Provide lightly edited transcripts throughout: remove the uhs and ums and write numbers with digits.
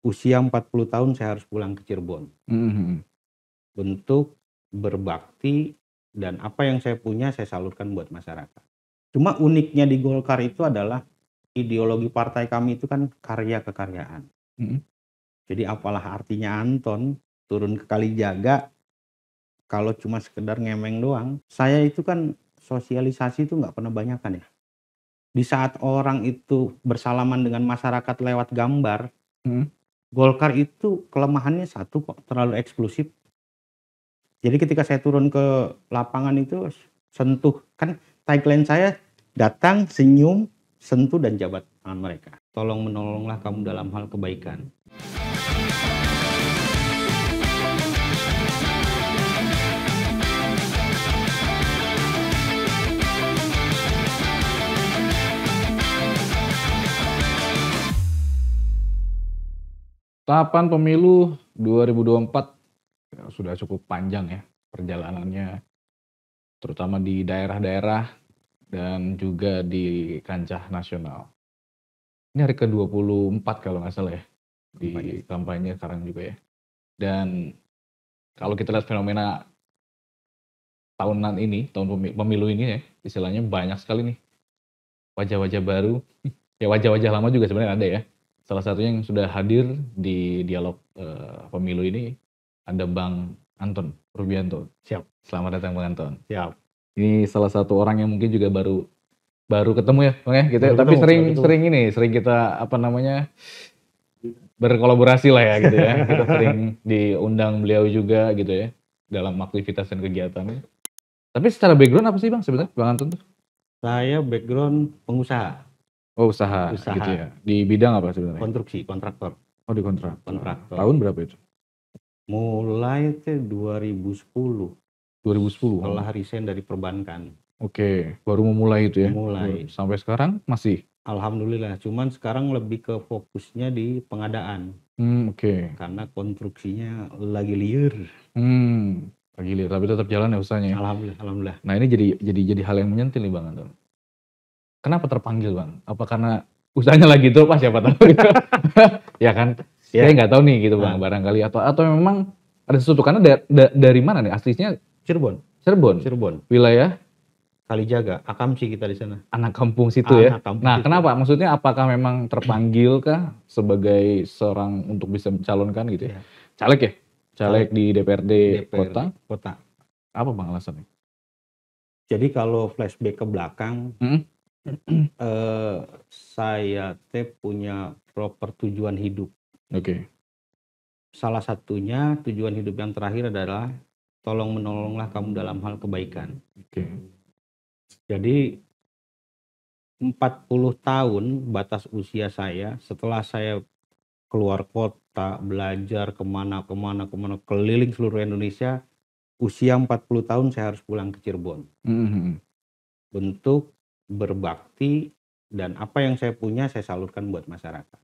Usia 40 tahun saya harus pulang ke Cirebon. Untuk berbakti dan apa yang saya punya saya salurkan buat masyarakat. Cuma uniknya di Golkar itu adalah ideologi partai kami itu kan karya kekaryaan. Jadi apalah artinya Anton turun ke Kalijaga kalau cuma sekedar ngemeng doang. Saya itu kan sosialisasi itu nggak pernah banyakan ya. Di saat orang itu bersalaman dengan masyarakat lewat gambar, Golkar itu kelemahannya satu kok, terlalu eksklusif. Jadi ketika saya turun ke lapangan itu sentuh, kan tagline saya datang, senyum, sentuh dan jabat tangan mereka. Tolong menolonglah kamu dalam hal kebaikan. Tahapan pemilu 2024 sudah cukup panjang ya perjalanannya, terutama di daerah-daerah dan juga di kancah nasional. Ini hari ke-24 kalau nggak salah ya, di kampanye sekarang juga ya. Dan kalau kita lihat fenomena tahunan ini, tahun pemilu ini ya, istilahnya banyak sekali nih wajah-wajah baru. Ya wajah-wajah lama juga sebenarnya ada ya. Salah satunya yang sudah hadir di dialog pemilu ini ada Bang Anton Rubianto. Siap. Selamat datang Bang Anton. Siap. Ini salah satu orang yang mungkin juga baru ketemu ya Bang ya. Kita Baru tapi ketemu. sering kita berkolaborasi lah ya gitu ya. Kita sering diundang beliau juga gitu ya dalam aktivitas dan kegiatannya. Tapi secara background apa sih Bang sebenarnya Bang Anton tuh? Saya background pengusaha. Oh usaha gitu ya. Di bidang apa sebenarnya? Konstruksi, kontraktor. Oh di kontraktor. Kontraktor. Tahun berapa itu? Mulai itu 2010. 2010. Setelah resign dari perbankan. Oke, baru memulai itu ya. Mulai. Sampai sekarang masih. Alhamdulillah, cuman sekarang lebih ke fokusnya di pengadaan. Oke. Karena konstruksinya lagi liur. Lagi liur, tapi tetap jalan ya usahanya ya. Alhamdulillah. Nah ini jadi hal yang menyentil nih Bang Anton. Kenapa terpanggil Bang? Apa karena usahanya lagi itu pas siapa tahu gitu. Ya kan? Saya nggak tahu nih gitu Bang, barangkali atau memang ada sesuatu karena dari mana nih aslinya? Cirebon. Wilayah Kalijaga, Akamsi kita di sana. Anak kampung situ ya. Nah, situ. kenapa? Maksudnya apakah memang terpanggil kah sebagai seorang untuk bisa mencalonkan gitu ya? Caleg ya? Caleg di DPRD kota. Apa Bang alasannya? Jadi kalau flashback ke belakang, saya punya proper tujuan hidup. Oke. Salah satunya tujuan hidup yang terakhir adalah tolong menolonglah kamu dalam hal kebaikan. Oke. Jadi 40 tahun batas usia saya setelah saya keluar kota, belajar kemana, keliling seluruh Indonesia, usia 40 tahun saya harus pulang ke Cirebon. Untuk berbakti dan apa yang saya punya saya salurkan buat masyarakat.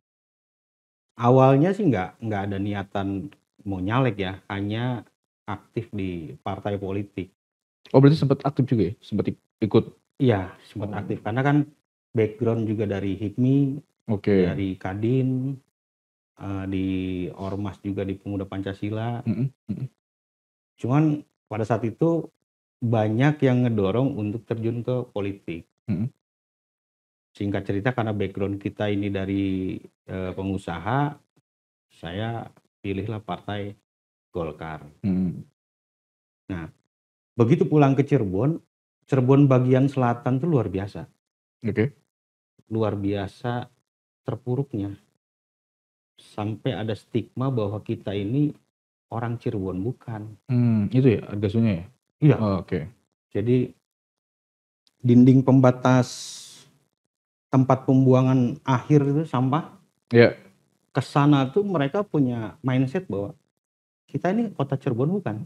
Awalnya sih nggak ada niatan mau nyalek ya, hanya aktif di partai politik. Oh berarti sempat aktif juga ya? Sempat ikut? Iya, sempat aktif karena kan background juga dari HIPMI, dari Kadin, di Ormas juga di Pemuda Pancasila. Cuman pada saat itu banyak yang ngedorong untuk terjun ke politik. Singkat cerita karena background kita ini dari pengusaha, saya pilihlah partai Golkar. Nah, begitu pulang ke Cirebon bagian selatan tuh luar biasa. Luar biasa terpuruknya. Sampai ada stigma bahwa kita ini orang Cirebon, bukan. Itu ya agasunya ya? Iya. Jadi dinding pembatas tempat pembuangan akhir itu sampah. Iya. Kesana tuh mereka punya mindset bahwa kita ini kota Cirebon, bukan.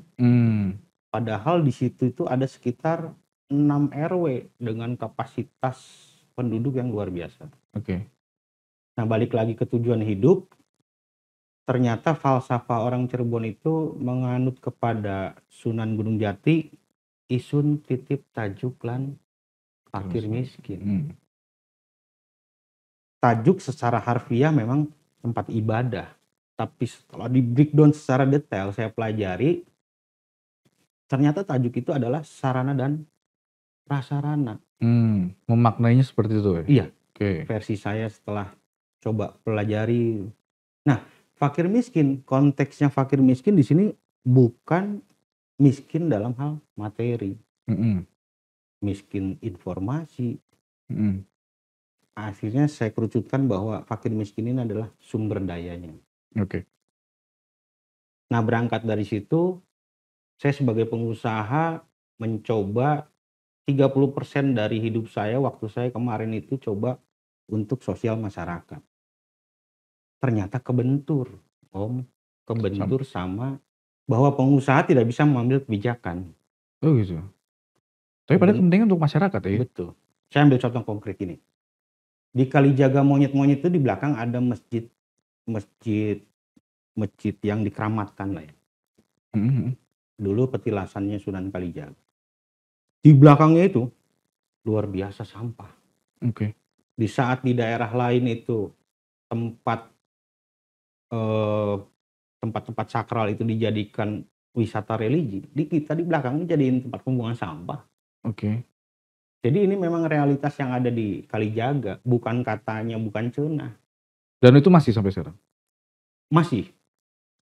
Padahal di situ itu ada sekitar 6 RW dengan kapasitas penduduk yang luar biasa. Nah, balik lagi ke tujuan hidup, ternyata falsafah orang Cirebon itu menganut kepada Sunan Gunung Jati, isun titip tajuk lan fakir miskin. Tajuk secara harfiah memang tempat ibadah. Tapi setelah di breakdown secara detail saya pelajari, ternyata tajuk itu adalah sarana dan prasarana. Memaknainya seperti itu ya? Iya, Oke. versi saya setelah coba pelajari. Nah, fakir miskin, konteksnya fakir miskin di sini bukan miskin dalam hal materi, miskin informasi. Akhirnya saya kerucutkan bahwa fakir miskin ini adalah sumber dayanya. Oke. Nah, berangkat dari situ, saya sebagai pengusaha mencoba 30% dari hidup saya, waktu saya kemarin itu coba untuk sosial masyarakat. Ternyata kebentur, Om. Kebentur sama bahwa pengusaha tidak bisa mengambil kebijakan. Oh gitu. Tapi padahal pentingnya untuk masyarakat ya? Betul. Saya ambil contoh konkret ini. Di Kalijaga monyet-monyet itu di belakang ada masjid yang dikeramatkan lah ya. Dulu petilasannya Sunan Kalijaga. Di belakangnya itu luar biasa sampah. Oke. Di saat di daerah lain itu tempat-tempat sakral itu dijadikan wisata religi, di kita di belakangnya jadiin tempat pembuangan sampah. Oke. Jadi ini memang realitas yang ada di Kalijaga, bukan katanya, bukan cenah. Dan itu masih sampai sekarang? Masih.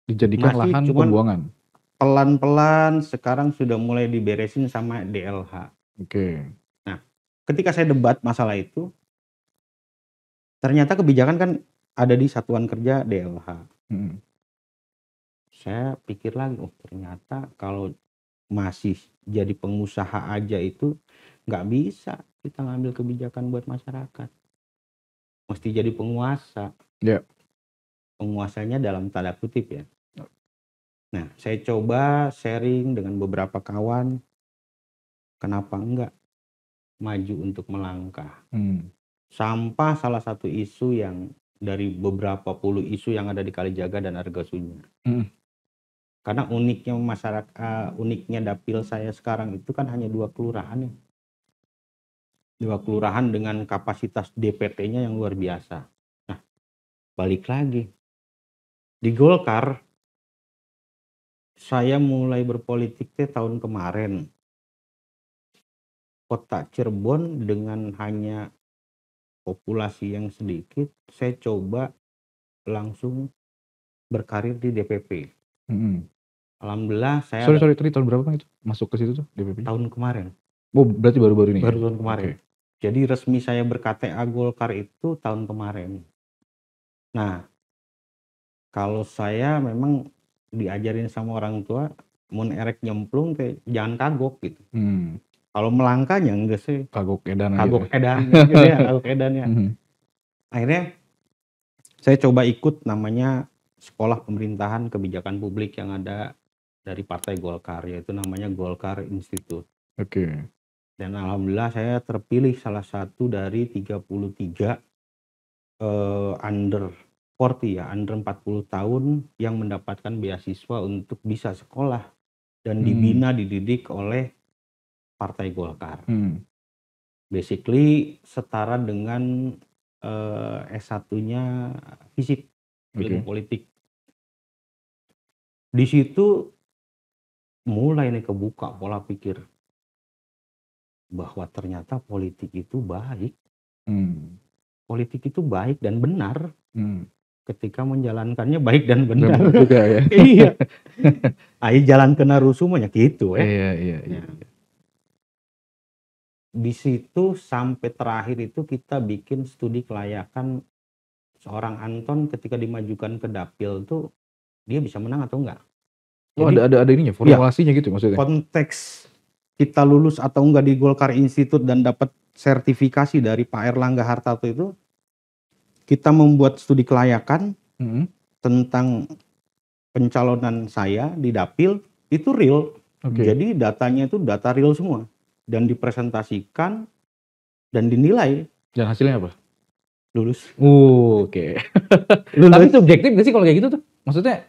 Dijadikan lahan pembuangan? Pelan-pelan sekarang sudah mulai diberesin sama DLH. Oke. Nah, ketika saya debat masalah itu, ternyata kebijakan kan ada di Satuan Kerja DLH. Saya pikir lagi, oh ternyata kalau masih jadi pengusaha aja itu nggak bisa kita ngambil kebijakan buat masyarakat. Mesti jadi penguasa. Ya. Penguasanya dalam tanda kutip ya. Nah, saya coba sharing dengan beberapa kawan, kenapa enggak maju untuk melangkah. Sampah salah satu isu yang dari beberapa puluh isu yang ada di Kalijaga dan Argasunyi. Karena uniknya masyarakat, uniknya dapil saya sekarang itu kan hanya 2 kelurahan ya. 2 kelurahan dengan kapasitas DPT-nya yang luar biasa. Nah, balik lagi. Di Golkar, saya mulai berpolitik tahun kemarin. Kota Cirebon dengan hanya populasi yang sedikit, saya coba langsung berkarir di DPP. Alhamdulillah saya... Sorry, tahun berapa Bang itu? Masuk ke situ tuh DPP? Tahun kemarin. Oh berarti baru-baru ini? Baru tahun kemarin. Okay. Jadi resmi saya ber-KTA Golkar itu tahun kemarin. Nah, kalau saya memang diajarin sama orang tua, mun erek nyemplung kayak jangan kagok gitu. Kalau melangkahnya enggak sih. Kagok edan gitu ya, kagok edannya. Akhirnya saya coba ikut namanya Sekolah Pemerintahan Kebijakan Publik yang ada dari Partai Golkar, yaitu namanya Golkar Institute. Oke. Dan alhamdulillah saya terpilih salah satu dari 33 under 40 ya, under 40 tahun yang mendapatkan beasiswa untuk bisa sekolah dan dibina, dididik oleh Partai Golkar. Basically setara dengan S1-nya FISIP, ilmu politik. Di situ mulai nih kebuka pola pikir bahwa ternyata politik itu baik. Politik itu baik dan benar. Ketika menjalankannya baik dan benar. Juga ya. Iya. Ayo jalan kena rusuh mah gitu ya. Iya. Di situ sampai terakhir itu kita bikin studi kelayakan seorang Anton ketika dimajukan ke dapil tuh dia bisa menang atau enggak. Oh, jadi, ada ininya, formulasinya gitu maksudnya. Konteks kita lulus atau enggak di Golkar Institute dan dapat sertifikasi dari Pak Erlangga Hartarto itu, kita membuat studi kelayakan tentang pencalonan saya di dapil itu real. Jadi datanya itu data real semua dan dipresentasikan dan dinilai. Dan hasilnya apa? Lulus. Oke. Tapi subjektif gak sih kalau kayak gitu tuh? Maksudnya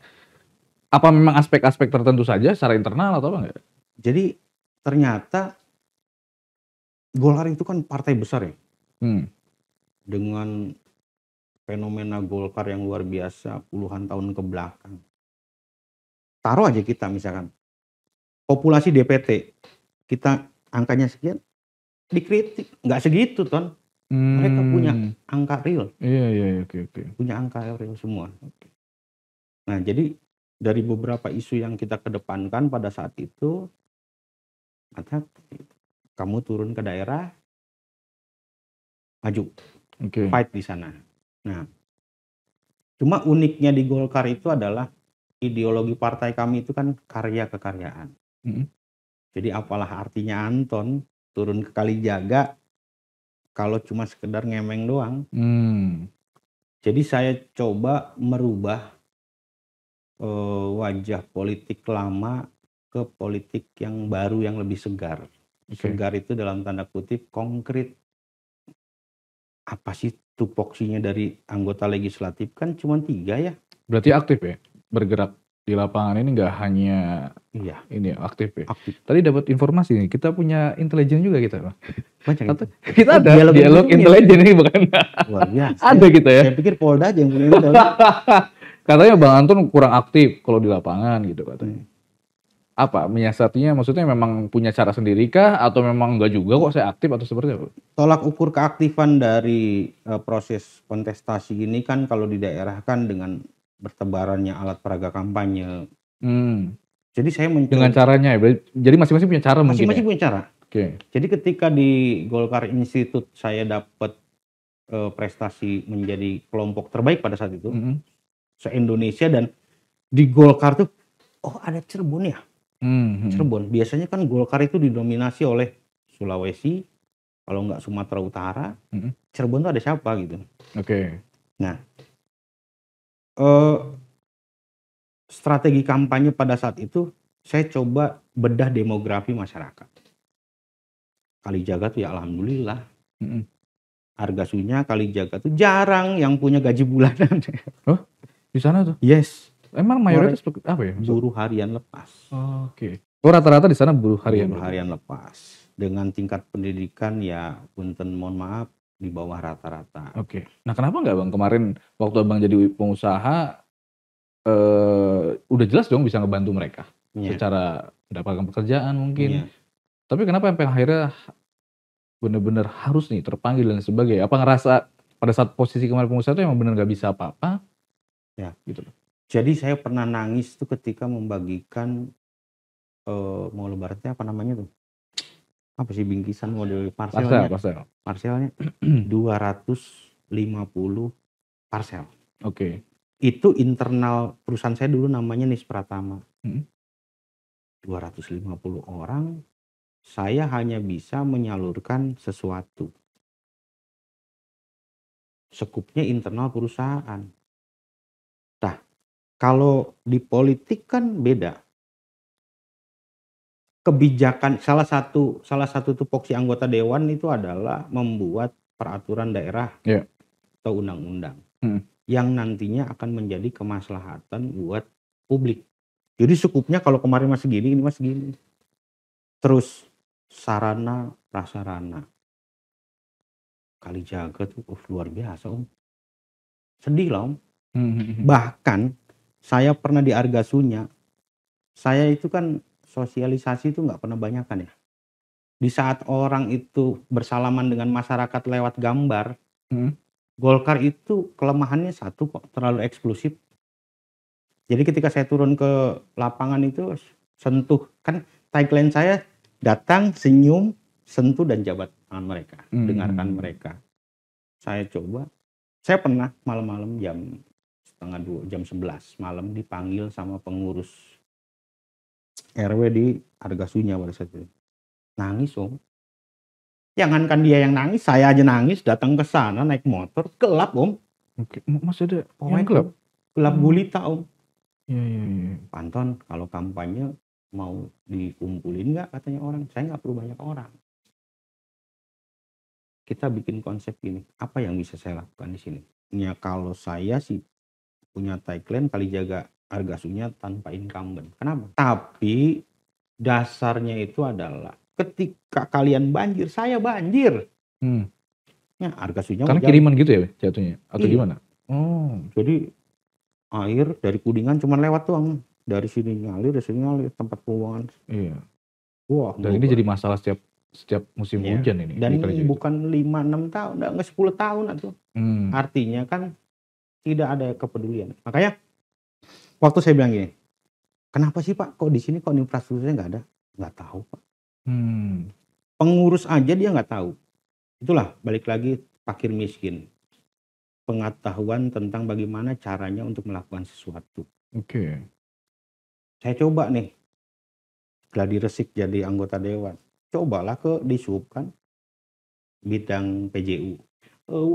apa memang aspek-aspek tertentu saja secara internal atau apa enggak? Jadi ternyata Golkar itu kan partai besar ya. Dengan fenomena Golkar yang luar biasa puluhan tahun ke belakang. Taruh aja kita misalkan, populasi DPT, kita angkanya sekian, dikritik. Nggak segitu, Ton. Mereka punya angka real. Iya, oke. Punya angka real semua. Nah, jadi dari beberapa isu yang kita kedepankan pada saat itu, kamu turun ke daerah, maju, fight di sana. Nah, cuma uniknya di Golkar itu adalah ideologi partai kami itu kan karya kekaryaan. Jadi apalah artinya Anton turun ke Kalijaga kalau cuma sekedar ngemeng doang. Jadi saya coba merubah wajah politik lama ke politik yang baru yang lebih segar. Segar itu dalam tanda kutip konkret. Apa sih tupoksinya dari anggota legislatif kan cuma 3 ya. Berarti aktif ya? Bergerak di lapangan ini nggak hanya ini aktif ya? Aktif. Tadi dapat informasi nih, kita punya intelijen juga kita, Bang. Kita ada dialog intelijen ini bukan? Luar biasa. Ada kita ya? Saya pikir Polda aja yang punya itu. Katanya Bang Anton kurang aktif kalau di lapangan gitu katanya. Apa menyiasatinya? Maksudnya memang punya cara sendiri kah? Atau memang enggak juga kok saya aktif atau seperti apa? Tolak ukur keaktifan dari proses kontestasi ini kan kalau di daerah kan dengan bertebarannya alat peraga kampanye. Jadi saya mencoba dengan caranya ya. Jadi masing-masing punya cara mungkin. Masing-masing punya cara. Oke. Jadi ketika di Golkar Institute saya dapat prestasi menjadi kelompok terbaik pada saat itu se-Indonesia, dan di Golkar tuh ada Cirebon ya. Cirebon. Biasanya kan Golkar itu didominasi oleh Sulawesi, kalau nggak Sumatera Utara. Cirebon tuh ada siapa gitu. Nah, strategi kampanye pada saat itu saya coba bedah demografi masyarakat. Kalijaga tuh ya alhamdulillah. Argasunya Kalijaga tuh jarang yang punya gaji bulanan. Oh, di sana tuh? Yes. Emang mayoritas apa ya? Buruh harian lepas. Oke. Oh, rata-rata di sana buruh harian. Buruh harian lepas. Dengan tingkat pendidikan ya punten mohon maaf di bawah rata-rata. Oke. Nah, kenapa nggak Bang kemarin waktu Abang jadi pengusaha udah jelas dong bisa ngebantu mereka secara mendapatkan pekerjaan mungkin. Tapi kenapa sampai akhirnya benar-benar harus nih terpanggil dan sebagainya? Apa ngerasa pada saat posisi kemarin pengusaha itu emang benar nggak bisa apa-apa? Ya, gitu loh. Jadi saya pernah nangis tuh ketika membagikan mau lebarannya apa namanya tuh? Apa sih bingkisan model parselnya? Parselnya 250 parsel. Oke. Itu internal perusahaan saya dulu namanya Nis Pratama. 250 orang, saya hanya bisa menyalurkan sesuatu. Sekupnya internal perusahaan. Nah, kalau di politik kan beda. Kebijakan salah satu tupoksi anggota dewan itu adalah membuat peraturan daerah atau undang-undang yang nantinya akan menjadi kemaslahatan buat publik. Jadi sekupnya kalau kemarin masih gini, ini masih gini. Terus sarana prasarana Kalijaga tuh luar biasa Om. Sedih lah Om. Bahkan saya pernah di Argasunya, saya itu kan sosialisasi itu nggak pernah banyakan ya. Di saat orang itu bersalaman dengan masyarakat lewat gambar, Golkar itu kelemahannya satu kok, terlalu eksklusif. Jadi ketika saya turun ke lapangan itu sentuh, kan tagline saya datang, senyum, sentuh dan jabat tangan mereka, dengarkan mereka. Saya coba, saya pernah malam-malam jam 1:30, jam 11 malam dipanggil sama pengurus RW di Argasunya pada saat itu. Nangis Om. Jangankan dia yang nangis, saya aja nangis datang ke sana naik motor, gelap Om. Oke, masih ada yang gelap? Gelap gulita Om. Iya. Panton, kalau kampanye mau dikumpulin nggak katanya orang? Saya nggak perlu banyak orang. Kita bikin konsep gini, apa yang bisa saya lakukan di sini? Ya kalau saya sih punya tagline Kalijaga Argasunya tanpa incumbent. Kenapa? Tapi dasarnya itu adalah ketika kalian banjir, saya banjir. Ya Argasunya karena kiriman gitu ya jatuhnya? Atau gimana? Jadi air dari Kuningan cuma lewat doang. Dari sini ngalir, tempat pembuangan. Iya. Wah, Dan ini jadi masalah setiap musim hujan ini. Dan bukan 5-6 tahun, enggak 10 tahun atau. Artinya kan tidak ada kepedulian. Makanya waktu saya bilang gini, kenapa sih Pak kok di sini kok infrastrukturnya nggak ada? Nggak tahu Pak. Pengurus aja dia nggak tahu. Itulah balik lagi fakir miskin. Pengetahuan tentang bagaimana caranya untuk melakukan sesuatu. Saya coba nih, gladi resik jadi anggota dewan. Cobalah ke Disub kan, bidang PJU.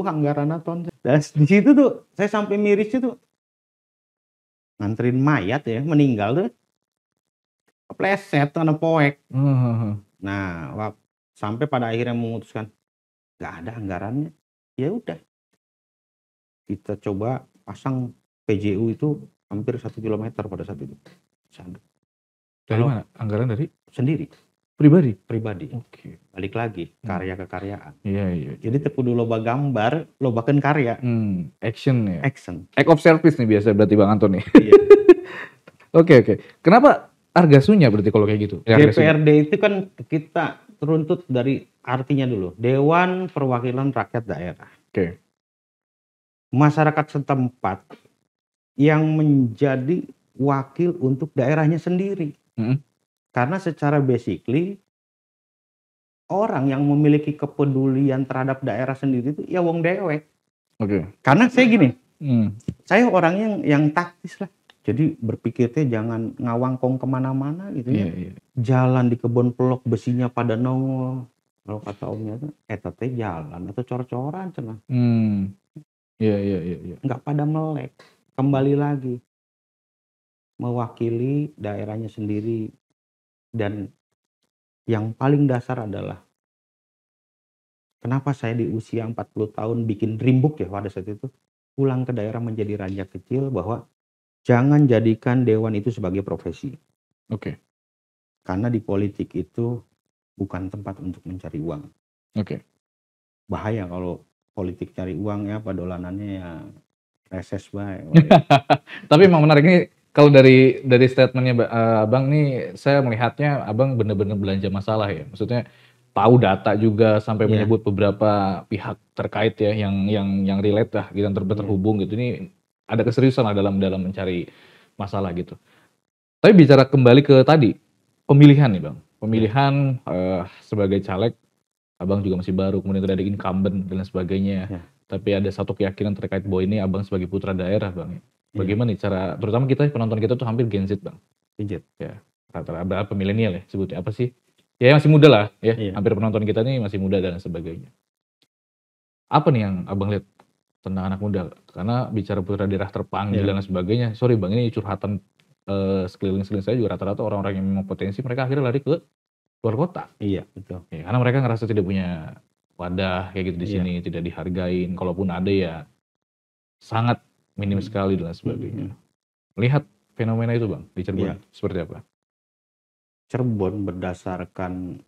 Anggaran ton. Dan di situ tuh saya sampai miris itu nganterin mayat ya, meninggal tuh. Kepleset karena poek. Nah, sampai pada akhirnya memutuskan nggak ada anggarannya. Ya udah. Kita coba pasang PJU itu hampir 1 kilometer pada saat itu. Dari mana? Anggaran dari? Sendiri. Pribadi. Oke. Balik lagi karya kekaryaan. Iya. Jadi kudu loba gambar, lobakeun karya. Action ya. Action. Act of service nih biasa berarti Bang Anton nih. Iya. Oke. Kenapa Argasunya berarti kalau kayak gitu? DPRD itu kan kita teruntut dari artinya dulu. Dewan Perwakilan Rakyat Daerah. Oke. Masyarakat setempat yang menjadi wakil untuk daerahnya sendiri. Karena secara basically orang yang memiliki kepedulian terhadap daerah sendiri itu ya wong dewek. Karena saya gini, saya orang yang taktis lah. Jadi berpikirnya jangan ngawangkong kemana-mana gitu ya. Jalan di kebun pelok besinya pada nongol. Kalau kata omnya itu, teh jalan atau cor-coran cenah. Iya. Nggak pada melek. Kembali lagi mewakili daerahnya sendiri. Dan yang paling dasar adalah kenapa saya di usia 40 tahun bikin dream book ya pada saat itu, pulang ke daerah menjadi raja kecil, bahwa jangan jadikan dewan itu sebagai profesi. Karena di politik itu bukan tempat untuk mencari uang. Bahaya kalau politik cari uang ya, dolanannya ya reses bae. Tapi emang menarik ini. Kalau dari statementnya Abang nih, saya melihatnya Abang benar-benar belanja masalah ya. Maksudnya tahu data juga sampai menyebut beberapa pihak terkait ya yang relate lah, gitu, terhubung gitu. Ini ada keseriusan lah dalam mencari masalah gitu. Tapi bicara kembali ke tadi pemilihan nih Bang, pemilihan sebagai caleg, Abang juga masih baru, kemudian ada incumbent dan sebagainya. Tapi ada satu keyakinan terkait bahwa ini Abang sebagai putra daerah Bang. Bagaimana nih cara, terutama penonton kita tuh hampir Gen Z Bang. Gen Z. Ya, rata-rata milenial ya sebutnya, apa sih? Ya masih muda lah ya, hampir penonton kita nih masih muda dan sebagainya. Apa nih yang Abang lihat tentang anak muda? Karena bicara putra daerah terpanggil dan sebagainya, sorry Bang, ini curhatan sekeliling saya juga rata-rata orang-orang yang memang potensi, mereka akhirnya lari ke luar kota. Iya, betul. Ya, karena mereka ngerasa tidak punya wadah kayak gitu di sini, tidak dihargain, kalaupun ada ya sangat minim sekali dan sebagainya. Lihat fenomena itu Bang di Cirebon seperti apa? Cirebon berdasarkan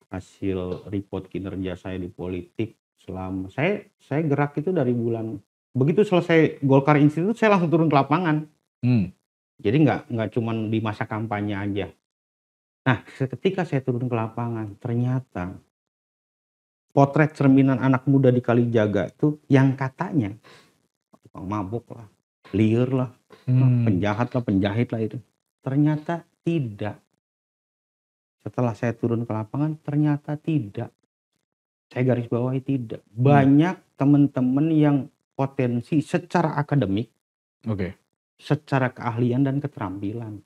hasil report kinerja saya di politik selama saya gerak itu dari bulan, begitu selesai Golkar Institute saya langsung turun ke lapangan. Jadi nggak cuma di masa kampanye aja. Nah, ketika saya turun ke lapangan, ternyata potret cerminan anak muda di Kalijaga itu yang katanya mabuk lah, liar lah, penjahit lah itu. Ternyata tidak. Setelah saya turun ke lapangan, ternyata tidak. Saya garis bawahi tidak. Banyak teman-teman yang potensi secara akademik, secara keahlian dan keterampilan.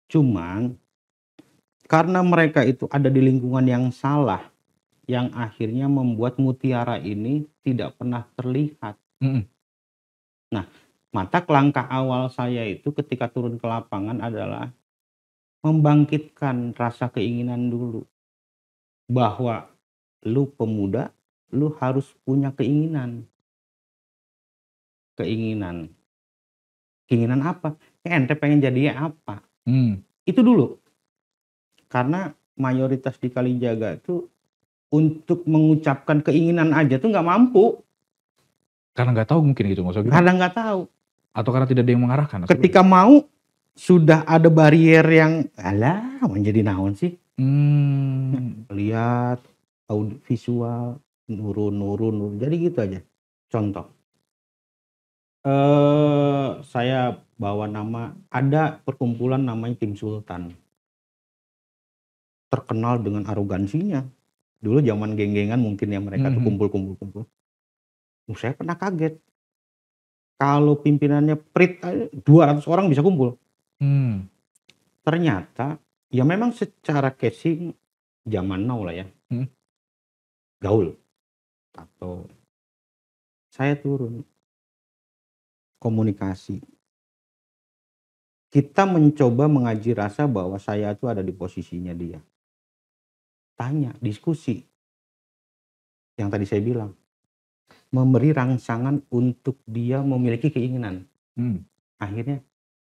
Cuman karena mereka itu ada di lingkungan yang salah, yang akhirnya membuat mutiara ini tidak pernah terlihat. Nah, maka langkah awal saya itu ketika turun ke lapangan adalah membangkitkan rasa keinginan dulu. Bahwa lu pemuda, lu harus punya keinginan. Keinginan apa? Ente pengen jadi apa? Itu dulu. Karena mayoritas di Kalijaga itu untuk mengucapkan keinginan aja tuh nggak mampu. Karena nggak tahu mungkin gitu maksudnya? Karena nggak tahu. Atau karena tidak ada yang mengarahkan? Ketika mau sudah ada barier yang alah menjadi naon sih? Lihat audio visual nurun. Jadi gitu aja. Contoh. Saya bawa nama, ada perkumpulan namanya Tim Sultan. Terkenal dengan arogansinya. Dulu zaman geng-gengan mungkin ya mereka tuh kumpul. Saya pernah kaget. Kalau pimpinannya prit 200 orang bisa kumpul. Ternyata ya memang secara casing zaman now lah ya. Gaul. Atau saya turun. Komunikasi. Kita mencoba mengaji rasa bahwa saya itu ada di posisinya dia. Tanya, diskusi. Yang tadi saya bilang. Memberi rangsangan untuk dia memiliki keinginan. Akhirnya,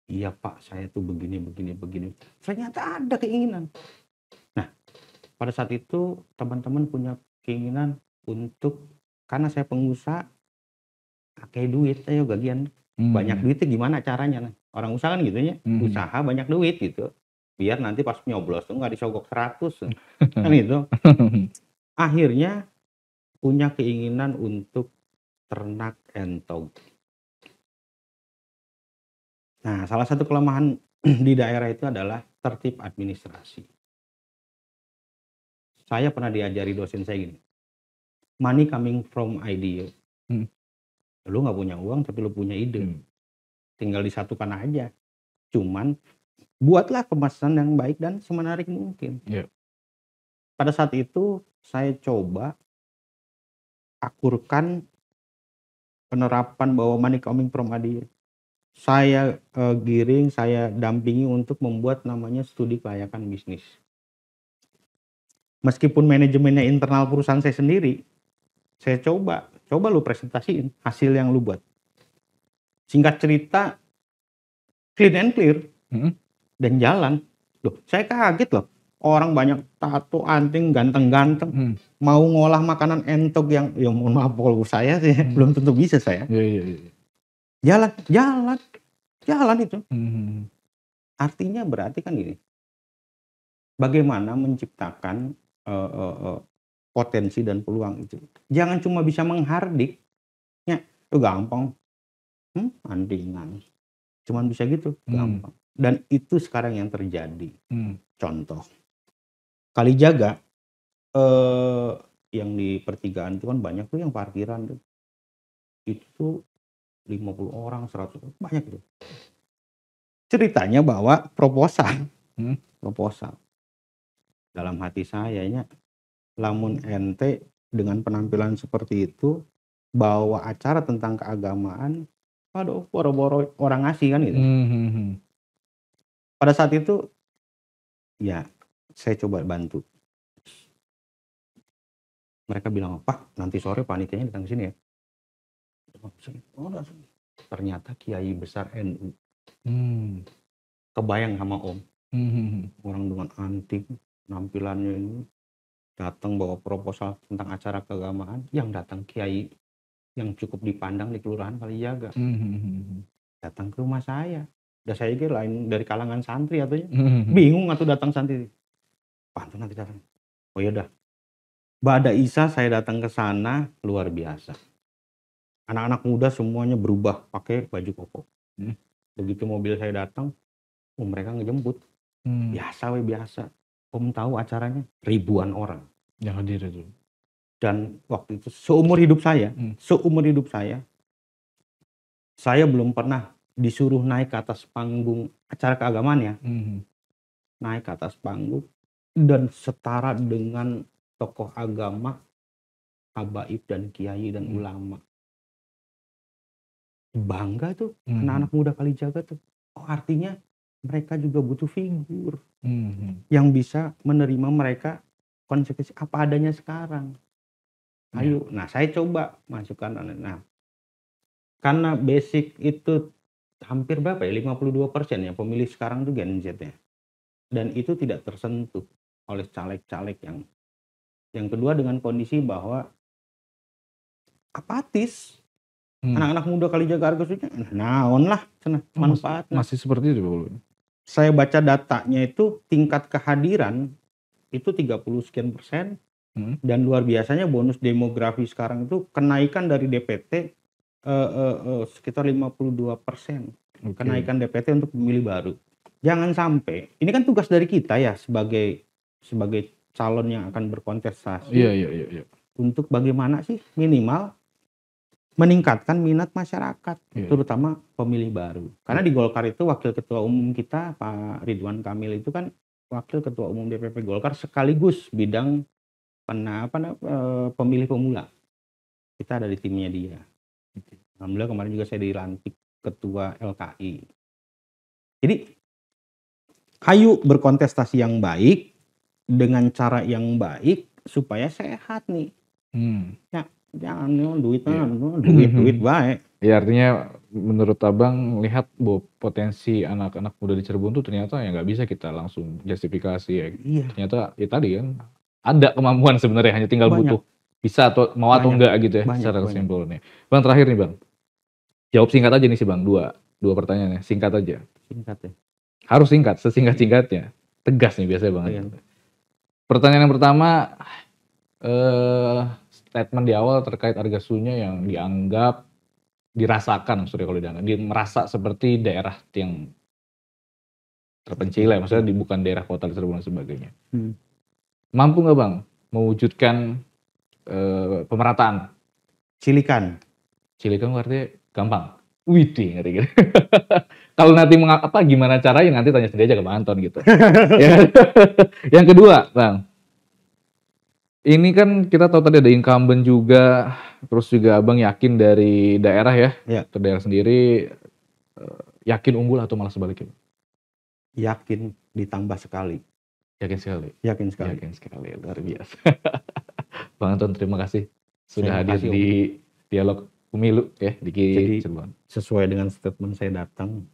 iya Pak, saya tuh begini. Ternyata ada keinginan. Nah, pada saat itu teman-teman punya keinginan untuk, karena saya pengusaha, pakai duit, ayo gagian. Banyak duitnya gimana caranya? Nah, orang usaha kan gitu ya, usaha banyak duit gitu. Biar nanti pas nyoblos tuh nggak disogok 100. Kan gitu. Akhirnya punya keinginan untuk ternak entog. Nah, salah satu kelemahan di daerah itu adalah tertib administrasi. Saya pernah diajari dosen saya gini, money coming from idea. Lu nggak punya uang tapi lu punya ide. Tinggal disatukan aja. Cuman buatlah kemasan yang baik dan semenarik mungkin. Pada saat itu saya coba akurkan penerapan bahwa money coming from idea. Saya giring, saya dampingi untuk membuat namanya studi kelayakan bisnis. Meskipun manajemennya internal perusahaan saya sendiri, saya coba lu presentasiin hasil yang lu buat. Singkat cerita, clean and clear, dan jalan. Loh, saya kaget loh. Orang banyak tato, anting, ganteng-ganteng, mau ngolah makanan entog yang, ya mohon maaf kalau saya sih, belum tentu bisa saya. Jalan itu. Artinya berarti kan gini, bagaimana menciptakan potensi dan peluang itu. Jangan cuma bisa menghardik, ya itu gampang, antingan, cuman bisa gitu, gampang. Dan itu sekarang yang terjadi. Contoh, Kalijaga, yang di pertigaan itu kan banyak tuh yang parkiran tuh. Itu 50 orang, 100 orang, banyak tuh. Ceritanya bahwa proposal. Dalam hati saya nya, lamun ente dengan penampilan seperti itu, bawa acara tentang keagamaan, aduh, boro-boro orang ngasih kan gitu. Pada saat itu, ya saya coba bantu. Mereka bilang, Pak, nanti sore panitianya datang ke sini ya. Ternyata kiai besar NU. Kebayang sama Om. Orang dengan anting, penampilannya ini, datang bawa proposal tentang acara keagamaan, yang datang kiai yang cukup dipandang di Kelurahan Kalijaga. Datang ke rumah saya. Udah saya kira lain dari kalangan santri atau bingung atau datang santri. Pantu nanti datang. Oh ya udah. Ba'da Isya saya datang ke sana, luar biasa. Anak-anak muda semuanya berubah pakai baju koko. Begitu mobil saya datang, mereka ngejemput. Biasa. Om tahu acaranya ribuan orang yang hadir itu. Dan waktu itu seumur hidup saya belum pernah disuruh naik ke atas panggung acara keagamaan ya. Naik ke atas panggung dan setara dengan tokoh agama, habaib dan kiai dan ulama. Bangga tuh anak-anak muda Kalijaga tuh. Oh, artinya mereka juga butuh figur yang bisa menerima mereka konsekuensi apa adanya sekarang. Ayo, nah saya coba masukkan. Nah, karena basic itu hampir berapa ya, 52% ya pemilih sekarang tuh Gen Z ya. Dan itu tidak tersentuh oleh caleg-caleg yang kedua dengan kondisi bahwa apatis. Anak-anak muda kali jaga harga suci, naon lah manfaatnya. Masih seperti itu Pak Ulu? Saya baca datanya itu tingkat kehadiran itu 30 sekian persen, dan luar biasanya bonus demografi sekarang itu kenaikan dari DPT sekitar 52%. Kenaikan DPT untuk pemilih baru. Jangan sampai, ini kan tugas dari kita ya sebagai calon yang akan berkontestasi. Iya. Untuk bagaimana sih minimal meningkatkan minat masyarakat, terutama pemilih baru. Karena di Golkar itu wakil ketua umum kita Pak Ridwan Kamil itu kan wakil ketua umum DPP Golkar sekaligus bidang pemilih pemula. Kita ada di timnya dia. Alhamdulillah kemarin juga saya dilantik ketua LKI. Jadi ayo berkontestasi yang baik dengan cara yang baik supaya sehat nih. Ya, jangan duit baik. Ya artinya menurut Abang lihat bahwa potensi anak-anak muda di Cirebon tuh ternyata ya nggak bisa kita langsung justifikasi ya. Iya. Ternyata ya tadi kan ada kemampuan sebenarnya, hanya tinggal butuh bisa atau mau atau enggak gitu ya secara kesimpulannya. Bang terakhir nih Bang, jawab singkat aja nih sih Bang, dua pertanyaannya singkat aja. Singkat ya. Harus singkat, sesingkat-singkatnya. Tegas nih biasanya banget. Pertanyaan yang pertama, statement di awal terkait harga sunya yang dianggap dirasakan, kalau merasa seperti daerah yang terpencil ya, maksudnya bukan daerah kota Cirebon dan sebagainya. Mampu nggak Bang mewujudkan pemerataan? Cilikan artinya gampang. Widih, ngeri. Kalau nanti gimana caranya nanti tanya sendiri aja ke Bang Anton gitu. Yang kedua, Bang. Ini kan kita tahu tadi ada incumbent juga, terus juga Abang yakin dari daerah ya. Ke daerah sendiri yakin unggul atau malah sebaliknya? Yakin ditambah sekali. Yakin sekali. Yakin sekali, luar biasa. Bang Anton terima kasih sudah hadir di dialog pemilu ya di Cirebon. Sesuai dengan statement saya datang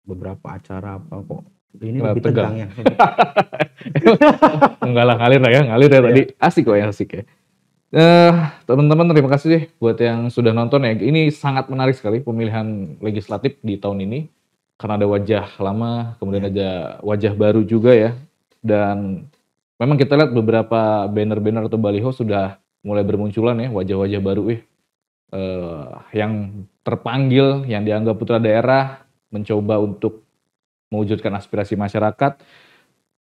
beberapa acara apa kok ini lebih tegang ya. Enggak lah, ngalir ya tadi. Asik kok ya. Teman-teman terima kasih deh buat yang sudah nonton ya. Ini sangat menarik sekali pemilihan legislatif di tahun ini karena ada wajah lama, kemudian ada wajah baru juga ya. Dan memang kita lihat beberapa banner-banner atau baliho sudah mulai bermunculan ya, wajah-wajah baru yang terpanggil, yang dianggap putra daerah, mencoba untuk mewujudkan aspirasi masyarakat.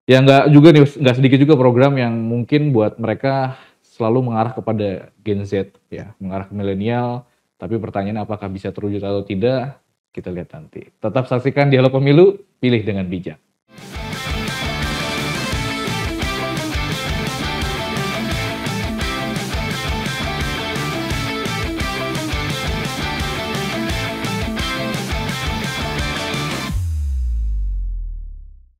Ya nggak sedikit juga program yang mungkin buat mereka selalu mengarah kepada Gen Z ya, mengarah ke milenial. Tapi pertanyaan apakah bisa terwujud atau tidak, kita lihat nanti. Tetap saksikan Dialog Pemilu, pilih dengan bijak.